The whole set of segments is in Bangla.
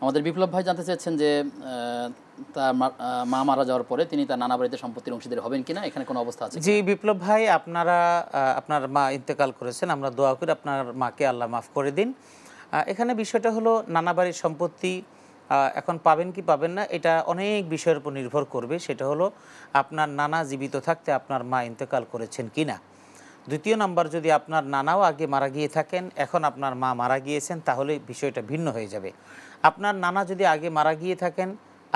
আমাদের বিপ্লব ভাই জানতে চাচ্ছেন যে তার মা মারা যাওয়ার পরে তিনি তার নানা বাড়িতে সম্পত্তির অংশীদার হবেন কিনা, এখানে কোনো অবস্থা আছে জি কিনা? বিপ্লব ভাই, আপনারা আপনার মা ইন্তেকাল করেছেন, আমরা দোয়া করি আপনার মাকে আল্লাহ মাফ করে দিন। এখানে বিষয়টা হলো নানা বাড়ির সম্পত্তি এখন পাবেন কি পাবেন না এটা অনেক বিষয়ের উপর নির্ভর করবে। সেটা হলো আপনার নানা জীবিত থাকতে আপনার মা ইন্তেকাল করেছেন কিনা। দ্বিতীয় নাম্বার, যদি আপনার নানাও আগে মারা গিয়ে থাকেন, এখন আপনার মা মারা গিয়েছেন, তাহলে বিষয়টা ভিন্ন হয়ে যাবে। আপনার নানা যদি আগে মারা গিয়ে থাকেন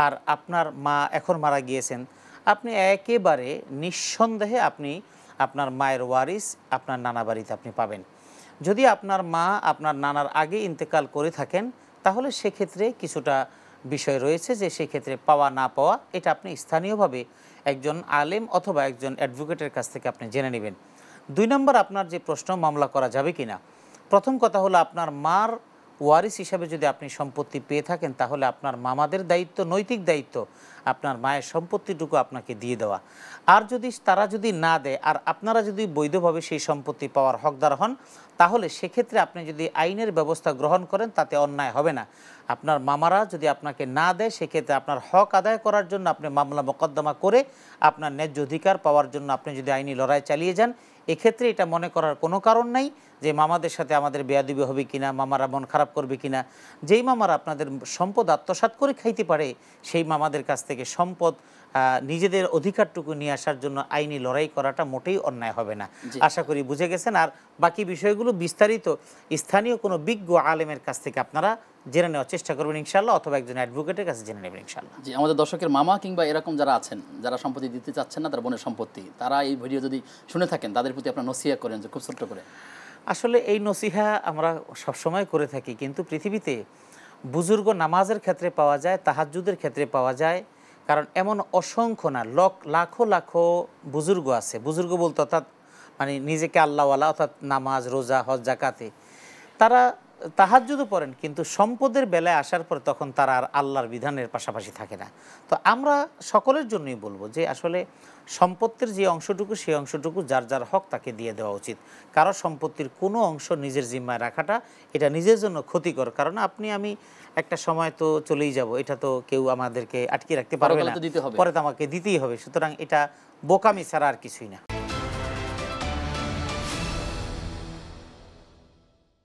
আর আপনার মা এখন মারা গিয়েছেন, আপনি একেবারে নিঃসন্দেহে আপনি আপনার মায়ের ওয়ারিস আপনার নানা বাড়িতে আপনি পাবেন। যদি আপনার মা আপনার নানার আগে ইন্তেকাল করে থাকেন, তাহলে সেক্ষেত্রে কিছুটা বিষয় রয়েছে যে সেক্ষেত্রে পাওয়া না পাওয়া এটা আপনি স্থানীয়ভাবে একজন আলেম অথবা একজন অ্যাডভোকেটের কাছ থেকে আপনি জেনে নেবেন। ২ নম্বর, আপনার যে প্রশ্ন মামলা করা যাবে কিনা। প্রথম কথা হলো আপনার মার ওয়ারিস হিসাবে যদি আপনি সম্পত্তি পেয়ে থাকেন, তাহলে আপনার মামাদের দায়িত্ব, নৈতিক দায়িত্ব আপনার মায়ের সম্পত্তিটুকু আপনাকে দিয়ে দেওয়া। আর যদি তারা যদি না দেয় আর আপনারা যদি বৈধভাবে সেই সম্পত্তি পাওয়ার হকদার হন, তাহলে সেক্ষেত্রে আপনি যদি আইনের ব্যবস্থা গ্রহণ করেন তাতে অন্যায় হবে না। আপনার মামারা যদি আপনাকে না দেয়, সেক্ষেত্রে আপনার হক আদায় করার জন্য আপনি মামলা মোকদ্দমা করে আপনার ন্যায্য অধিকার পাওয়ার জন্য আপনি যদি আইনি লড়াই চালিয়ে যান, এক্ষেত্রে এটা মনে করার কোনো কারণ নাই যে মামাদের সাথে আমাদের বেয়াদবি হবে কিনা, মামারা মন খারাপ করবে কিনা। যেই মামারা আপনাদের সম্পদ আত্মসাৎ করে খাইতে পারে, সেই মামাদের কাছ থেকে সম্পদ নিজেদের অধিকারটুকু নিয়ে আসার জন্য আইনি লড়াই করাটা মোটেই অন্যায় হবে না। আশা করি বুঝে গেছেন। আর বাকি বিষয়গুলো বিস্তারিত স্থানীয় কোনো বিজ্ঞ আলেমের কাছ থেকে আপনারা জেনে নেওয়ার চেষ্টা করবেন ইনশাআল্লাহ, অথবা একজন অ্যাডভোকেটের কাছে জেনে নেবেন ইনশাআল্লাহ। জি, আমাদের দর্শকের মামা কিংবা এরকম যারা আছেন, যারা সম্পত্তি দিতে চাচ্ছেন না তার বোনের সম্পত্তি, তারা এই ভিডিও যদি শুনে থাকেন, তাদের প্রতি আপনার নসিহত করেন যে খুব ছোট্ট করে। আসলে এই নসিহা আমরা সবসময় করে থাকি, কিন্তু পৃথিবীতে বুজুর্গ নামাজের ক্ষেত্রে পাওয়া যায়, তাহাজ্জুদের ক্ষেত্রে পাওয়া যায়। কারণ এমন অসংখ্য না, লাখো লাখো বুজুর্গ আছে। বুজুর্গ বলতে অর্থাৎ মানে নিজেকে আল্লাহওয়ালা, অর্থাৎ নামাজ, রোজা, হজ, জাকাতে তারা তাহাজ্জুদও পড়েন, কিন্তু সম্পদের বেলায় আসার পর তখন তারা আর আল্লাহর বিধানের পাশাপাশি থাকে না। তো আমরা সকলের জন্যই বলবো যে আসলে সম্পত্তির যে অংশটুকু, সেই অংশটুকু যার যার হক তাকে দিয়ে দেওয়া উচিত। কারো সম্পত্তির কোনো অংশ নিজের জিম্মায় রাখাটা এটা নিজের জন্য ক্ষতিকর। কারণ আপনি আমি একটা সময় তো চলেই যাব, এটা তো কেউ আমাদেরকে আটকে রাখতে পারবে না, পরে তো আমাকে দিতেই হবে। সুতরাং এটা বোকামি ছাড়া আর কিছুই না।